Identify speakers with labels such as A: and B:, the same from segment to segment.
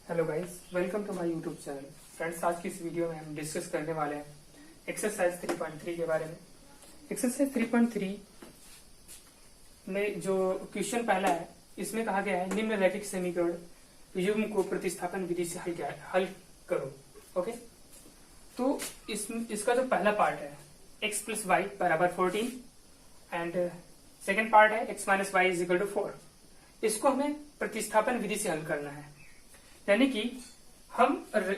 A: Hello guys, welcome to my YouTube channel. Friends, आज की इस वीडियो में हम डिस्कस करने वाले हैं एक्सरसाइज 3.3 के बारे में। एक्सरसाइज 3.3 में जो क्वेश्चन पहला है, इसमें कहा गया है निम्न रैखिक समीकरण युग्म को प्रतिस्थापन विधि से हल करो। ओके, तो इसका जो पहला पार्ट है x प्लस वाई बराबर 14 एंड सेकेंड पार्ट है x minus y is equal to 4। इसको हमें प्रतिस्थापन विधि से हल करना है, यानी कि हम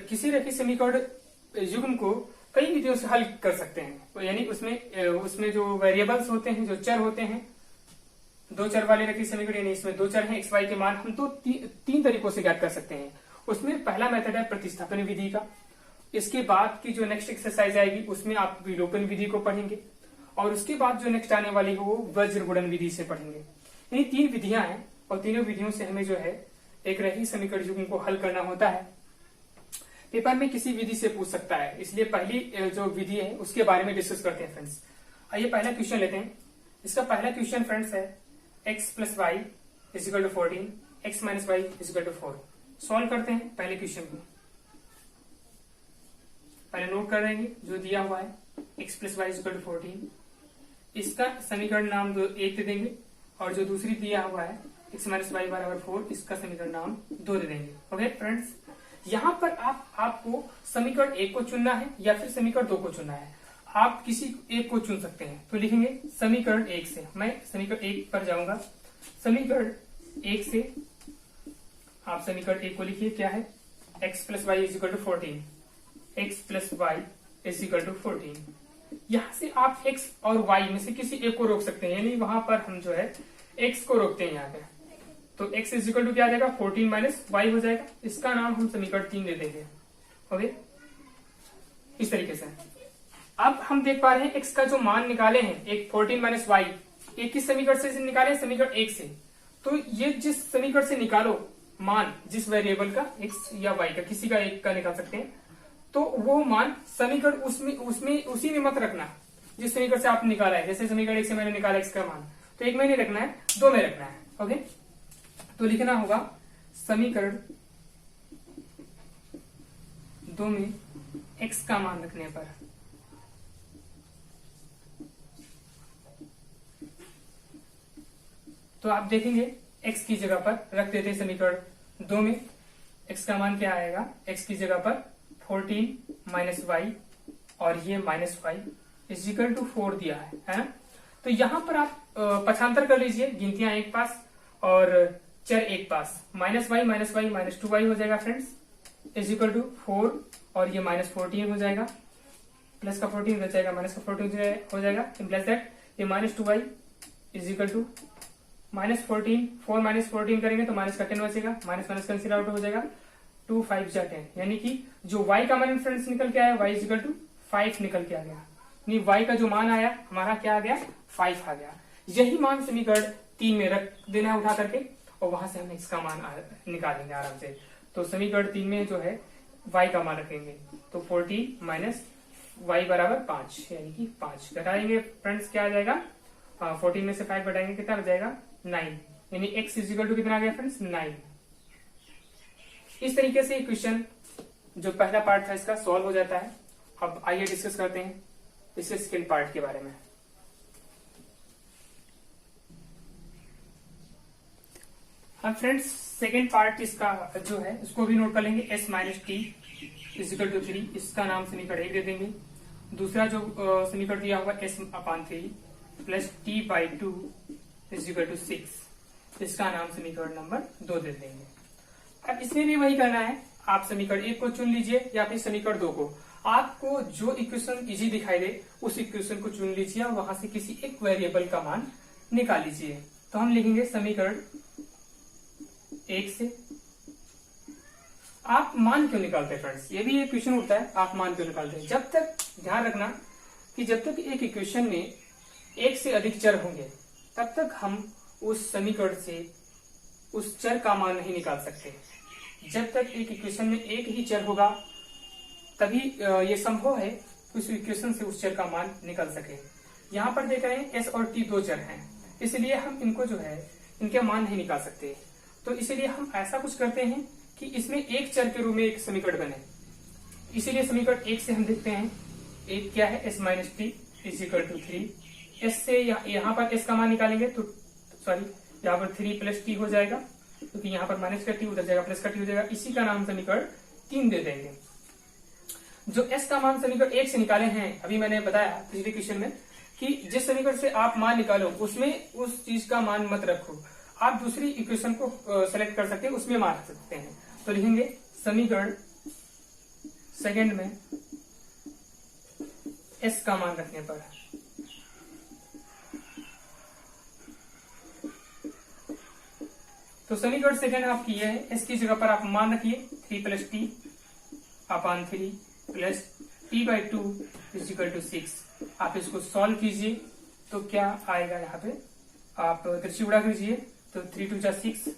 A: किसी रैखिक समीकरण युग्म को कई विधियों से हल कर सकते हैं। यानी उसमें जो वेरिएबल्स होते हैं, जो चर होते हैं, दो चर वाले रैखिक समीकरण, यानी इसमें दो चर हैं एक्स वाई के मान हम तो तीन तरीकों से ज्ञात कर सकते हैं। उसमें पहला मेथड है प्रतिस्थापन विधि का। इसके बाद की जो नेक्स्ट एक्सरसाइज आएगी उसमें आप विलोपन विधि को पढ़ेंगे, और उसके बाद जो नेक्स्ट आने वाली है वो वज्र गुणन विधि से पढ़ेंगे। यानी तीन विधियां हैं और तीनों विधियों से हमें जो है एक रैखिक समीकरण युग्म को हल करना होता है। पेपर में किसी विधि से पूछ सकता है, इसलिए पहली जो विधि है उसके बारे में डिस्कस करते हैं। फ्रेंड्स, आइए पहला क्वेश्चन लेते हैं। इसका पहला क्वेश्चन फ्रेंड्स है x plus y is equal to 14, x minus y is equal to 4। Solve करते हैं पहले क्वेश्चन को। पहले नोट कर देंगे जो दिया हुआ है x plus y is equal to 14, इसका समीकरण नाम 1 दे देंगे, और जो दूसरी दिया हुआ है x माइनस वाई बराबर 4, इसका समीकरण नाम 2 दे देंगे। ओके फ्रेंड्स, यहाँ पर आपको समीकरण 1 को चुनना है या फिर समीकरण 2 को चुनना है। आप किसी एक को चुन सकते हैं, तो लिखेंगे समीकरण 1 से। मैं समीकरण 1 पर जाऊंगा। समीकरण 1 से आप समीकरण 1 को लिखिए, क्या है x plus y is equal to 14, x plus y is equal to 14। यहां से आप x और y में से किसी एक को रोक सकते हैं, यानी वहां पर हम जो है x को रोकते हैं यहाँ पे, तो x इज इक्वल टू क्या आ जाएगा 14 माइनस वाई हो जाएगा। इसका नाम हम समीकरण 3 दे देंगे। ओके, इस तरीके से अब हम देख पा रहे हैं x का जो मान निकाले हैं, एक 14 माइनस वाई, एक किस समीकरण से निकाले? समीकरण 1 से। तो ये जिस समीकरण से निकालो मान, जिस वेरिएबल का x या y का, किसी का एक का निकाल सकते हैं, तो वो मान समीकरण उसमें उसी में मत रखना जिस समीकरण से आप निकाला है। जैसे समीकरण 1 से मैंने निकाला x का मान, तो 1 में नहीं रखना है, 2 में रखना है। ओके, तो लिखना होगा समीकरण 2 में x का मान रखने पर तो आप देखेंगे x की जगह पर रख देते समीकरण 2 में x का मान क्या आएगा? x की जगह पर 14 माइनस वाई, और ये minus y is equal to 4 दिया है ना? तो यहां पर आप पक्षांतर कर लीजिए, गिनतियां एक पास और चर एक पास। माइनस वाई माइनस 2y हो जाएगा फ्रेंड्स, इज इक्वल टू 4, और ये माइनस 14 हो जाएगा, प्लस का 14 हो जाएगा, माइनस का 14 हो जाएगा। प्लस दैट ये minus 2y is equal to minus 14, 4 minus 14 करेंगे तो माइनस का 10 बचेगा, माइनस माइनस कैंसिल आउट हो जाएगा, 2 5 जा 10, यानी कि जो y का मान फ्रेंड्स निकल के आया y इज इक्वल टू 5 निकल के आ गया। यानी y का जो मान आया हमारा क्या आ गया? 5 आ गया। यही मान समीकरण 3 में रख देना है उठा करके, और वहां से हम x का मान निकालेंगे आराम से। तो समीकरण 3 में जो है y का मान रखेंगे, तो 14 माइनस y बराबर 5, यानी कि 5 घटाएंगे फ्रेंड्स, क्या आ जाएगा? 14 में से 5 घटाएंगे, कितना हो जाएगा? 9, यानी x इज इक्वल टू कितना आ गया फ्रेंड्स? 9। इस तरीके से क्वेश्चन जो पहला पार्ट था इसका सॉल्व हो जाता है। अब आइए डिस्कस करते हैं इसके सेकेंड पार्ट के बारे में। अब फ्रेंड्स सेकेंड पार्ट इसका जो है उसको भी नोट कर लेंगे, s minus t is equal to 3, इसका नाम समीकरण 1 दे देंगे। दूसरा जो समीकरण दिया हुआ s upon 3 plus t by 2 is equal to 6, इसका नाम समीकरण नंबर 2 दे देंगे। अब इसमें भी वही करना है, आप समीकरण 1 को चुन लीजिए या फिर समीकरण 2 को। आपको जो इक्वेशन इजी दिखाई दे उस इक्वेशन को चुन लीजिए और वहां से किसी एक वेरिएबल का मान निकाल लीजिए। तो हम लिखेंगे समीकरण 1 से। आप मान क्यों निकालते हैं फ्रेंड्स? ये भी एक क्वेश्चन उठता है, आप मान क्यों निकालते हैं? जब तक ध्यान रखना कि जब तक एक इक्वेशन में एक से अधिक चर होंगे तब तक हम उस समीकरण से उस चर का मान नहीं निकाल सकते। जब तक एक इक्वेशन में एक ही चर होगा तभी ये संभव है कि उस इक्वेशन से उस चर का मान निकल सके। यहाँ पर देख रहे हैं s और t दो चर हैं, इसलिए हम इनको जो है इनके मान नहीं निकाल सकते। तो इसलिए हम ऐसा कुछ करते हैं कि इसमें एक चर के रूप में एक समीकरण बने, इसीलिए समीकरण एक से हम देखते हैं। एक क्या है, s minus t is equal to 3। S से यहाँ पर s का मान निकालेंगे तो सॉरी यहाँ पर 3 प्लस टी हो जाएगा, क्योंकि यहाँ पर माइनस का टी उधर जाएगा, प्लस का टी हो जाएगा। इसी का नाम समीकरण 3 दे देंगे। जो s का मान समीकरण एक से निकाले हैं, अभी मैंने बताया पिछले क्वेश्चन में कि जिस समीकरण से आप मान निकालो उसमें उस चीज का मान मत रखो, आप दूसरी इक्वेशन को सेलेक्ट कर सकते हैं, उसमें मान रख सकते हैं। तो लिखेंगे समीकरण सेकंड में s का मान रखने पर तो समीकरण सेकंड आपकी यह है, s की जगह पर आप मान रखिए 3 plus t upon 3 plus t by 2 is equal to 6। आप इसको सॉल्व कीजिए तो क्या आएगा, यहाँ पे आप त्रिची गुणा कीजिए तो 3 2 जा 6,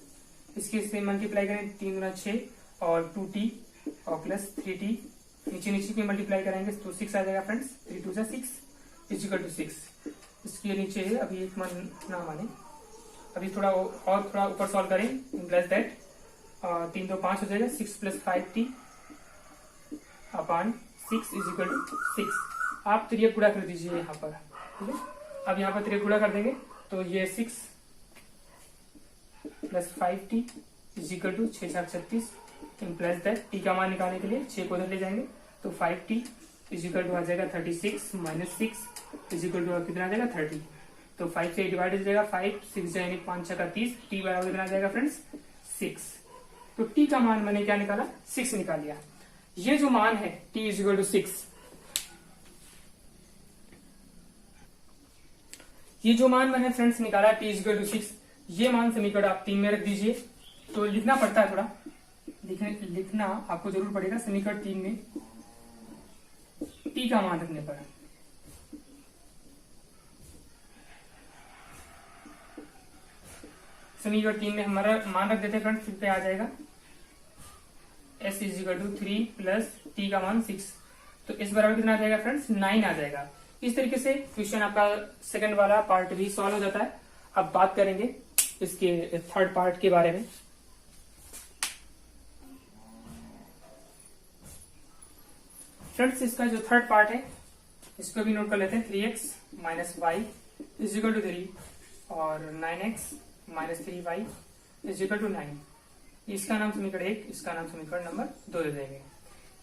A: इसके से मल्टीप्लाई करें 3 गुना 6 और 2t और प्लस 3t, नीचे नीचे की मल्टीप्लाई करेंगे तो 6 आ जाएगा फ्रेंड्स। 3 2 जा 6 इज इक्वल टू 6। इसके नीचे है, अभी एक मन ना माने, अभी थोड़ा और थोड़ा ऊपर सॉल्व करें, प्लस दैट 3 2 5 हो जाएगा, 6 plus 5t upon 6 is equal to 6। आप त्रियक गुणा कर दीजिए यहाँ पर, ठीक है। अब यहाँ पर त्रियक गुणा कर देंगे तो ये 6 plus 5t is equal to 6 7 36, plus that t का मान निकालने के लिए 6 को उधर ले जाएंगे तो 5t इज इक्वल टू आ जाएगा 36 माइनस 6 इज इक्वल टू कितना आ जाएगा 30। तो 5 से डिवाइड हो जाएगा 5 6 जाएंगे 5 6 का 30, टी बराबर कितना आ जाएगा फ्रेंड्स 6। तो टी का मान मैंने क्या निकाला 6 निकाल लिया। ये जो मान है t इज इक्वल टू 6, ये जो मान मैंने फ्रेंड्स निकाला t इज इक्वल टू 6, ये मान समीकरण आप 3 में रख दीजिए। तो लिखना पड़ता है थोड़ा, लिखना आपको जरूर पड़ेगा समीकरण 3 में t का मान रखने पर। समीकरण 3 में हमारा मान रख देते हैं फ्रेंड्स, फिर पे आ जाएगा s is equal to 3 plus t का मान 6, तो इस बराबर कितना आ जाएगा फ्रेंड्स 9 आ जाएगा। इस तरीके से क्वेश्चन आपका सेकंड वाला पार्ट भी सॉल्व हो जाता है। अब बात करेंगे इसके थर्ड पार्ट के बारे में। फ्रेंड्स इसका जो थर्ड पार्ट है इसको भी नोट कर लेते हैं। 3x minus y is equal to 3 और 9x minus 3y is equal to 9। इसका नाम समीकरण 1, इसका नाम समीकरण नंबर 2 दे देंगे।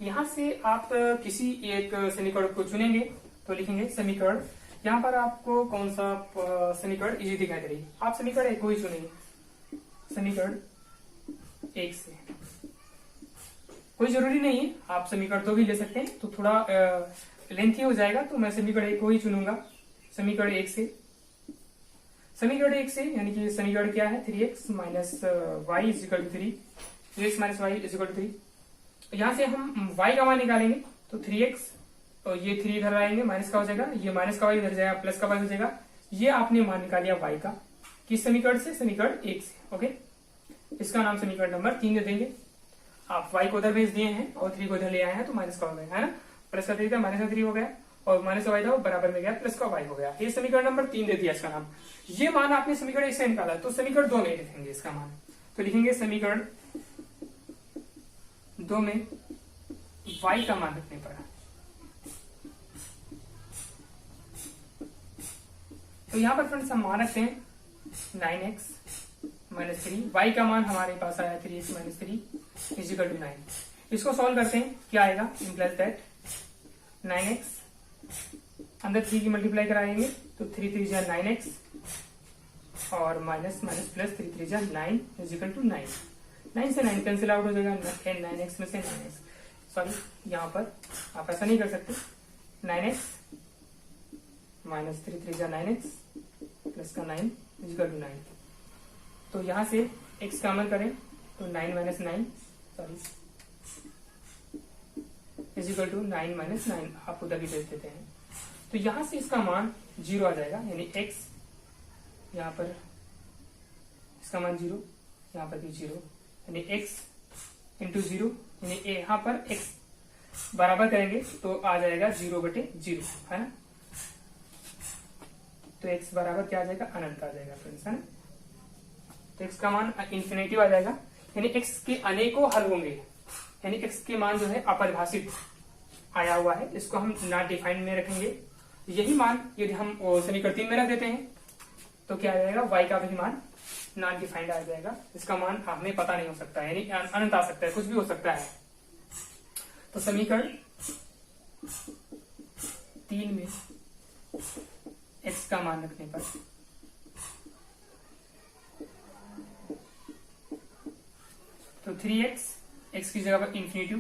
A: यहां से आप किसी एक समीकरण को चुनेंगे तो लिखेंगे समीकरण, यहाँ पर आपको कौन सा समीकरण इजी दिखाई दे रही है, आप समीकरण 1 को ही चुनेंगे। समीकरण 1 से कोई जरूरी नहीं है, आप समीकरण 2 भी ले सकते हैं, तो थोड़ा लेंथी हो जाएगा, तो मैं समीकरण 1 को ही चुनूंगा। समीकरण 1 से, समीकरण 1 से यानी कि समीकरण क्या है 3x minus y is equal to 3, 3x minus y is equal to 3। यहाँ से हम y का मान निकालेंगे तो 3x और ये 3 इधर आएंगे, माइनस का हो जाएगा, ये माइनस का y इधर जाएगा, प्लस का y हो जाएगा। ये आपने मान निकाल लिया y का, किस समीकरण से, समीकरण 1 से। ओके, इसका नाम समीकरण नंबर 3 दे देंगे। आप y को उधर भेज दिए हैं और 3 को इधर ले आए हैं तो माइनस का हो गया है ना, प्लस का 3 था माइनस का 3 हो गया और माइनस का y था वो बराबर में गया, प्लस का y हो गया। ये समीकरण नंबर 3 दे दिया इसका नाम। ये मान आपने समीकरण 1 से निकाला तो समीकरण 2 में लिखेंगे इसका मान, तो लिखेंगे समीकरण 2 में y का मान रखने पर, तो यहाँ पर फ्रेंड्स हम मान रखते हैं 9x माइनस 3, y का मान हमारे पास आया 3x minus 3 is equal to 9। इसको सॉल्व करते हैं, क्या आएगा, इम्प्लाइज दैट 9x अंदर 3 की मल्टीप्लाई कराएंगे तो 3 3 जा 9x और माइनस माइनस प्लस 3 3 जा 9 इज इक्वल टू 9। 9 से 9 कैंसिल आउट हो जाएगा, 9x में से 9x, सॉरी यहाँ पर आप ऐसा नहीं कर सकते, 9x माइनस 3 3 जा 9x प्लस का 9 इज इक्वल टू 9। तो यहाँ से x कॉमन करें तो 9 minus 9 sorry is equal to 9 minus 9, आप उधर भी भेज देते हैं। तो यहाँ से इसका मान 0 आ जाएगा, यानी x यहाँ पर इसका मान 0, यहाँ पर भी 0, यानी x इंटू 0, यानी यहाँ पर x बराबर करेंगे तो आ जाएगा 0/0, है ना। तो x बराबर क्या आ जाएगा, अनंत आ जाएगा फ्रेंड्स, है ना। तो x का मान इंफिनिटी आ जाएगा, यानी x के अनेकों हल होंगे, यानी x के मान जो है अपरिभाषित आया हुआ है, इसको हम नॉट डिफाइंड में रखेंगे। यही मान यदि हम समीकरण 3 में रख देते हैं तो क्या आ जाएगा, y का भी मान नॉट डिफाइंड आ जाएगा, इसका मान हमें पता नहीं हो सकता है, यानी अनंत आ सकता है, कुछ भी हो सकता है। तो समीकरण 3 में x का मान रखने पर तो 3x, x की जगह पर infinity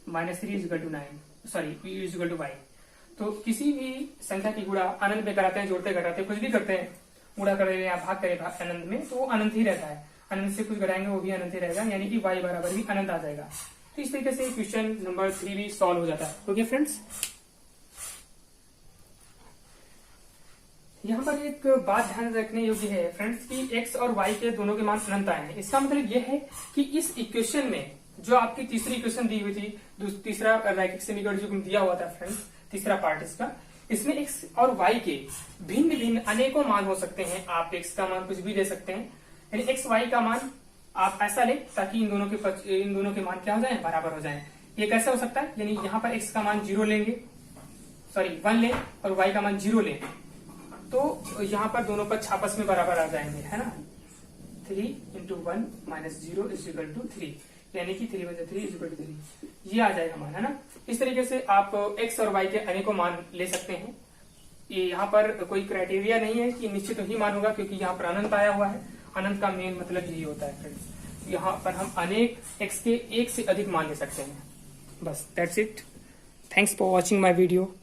A: -3 is equal to 9, sorry is equal to y। तो किसी भी संख्या की गुणा अनंत में कराते हैं, जोड़ते घटाते कुछ भी करते हैं, गुणा करें या भाग करें अनंत में, तो वो अनंत ही रहता है। अनंत से कुछ घटाएंगे वो भी अनंत ही रहेगा, यानी कि y बराबर भी अनंत आ जाएगा। तो इस तरीके से क्वेश्चन नंबर 3 भी सॉल्व हो जाता है। ओके फ्रेंड्स, यहाँ पर एक बात ध्यान रखने योग्य है फ्रेंड्स कि x और y के दोनों के मान अनंत आए हैं। इसका मतलब यह है कि इस इक्वेशन में जो आपकी तीसरी इक्वेशन दी हुई थी, तीसरा रैखिक समीकरण जो दिया हुआ था फ्रेंड्स, तीसरा पार्ट इसका, इसमें x और y के भिन्न भिन्न अनेकों मान हो सकते हैं। आप x का मान कुछ भी दे सकते हैं, यानी x y का मान आप ऐसा ले ताकि इन दोनों के मान क्या हो जाए, बराबर हो जाए। ये कैसे हो सकता है, यानी यहाँ पर x का मान 0 लेंगे, सॉरी 1 ले, और y का मान 0 ले, तो यहाँ पर दोनों पक्ष आपस में बराबर आ जाएंगे, है ना। 3 × 1 - 0 = 3, यानी कि 3 × 3 = 3, ये आ जाएगा मान, है ना। इस तरीके से आप x और y के अनेकों मान ले सकते हैं। ये यहाँ पर कोई क्राइटेरिया नहीं है कि निश्चित ही मान होगा, क्योंकि यहाँ पर अनंत आया हुआ है। अनंत का मेन मतलब यही होता है फ्रेंड्स, यहाँ पर हम अनेक x के एक से अधिक मान ले सकते हैं। बस that's it. Thanks for watching my video.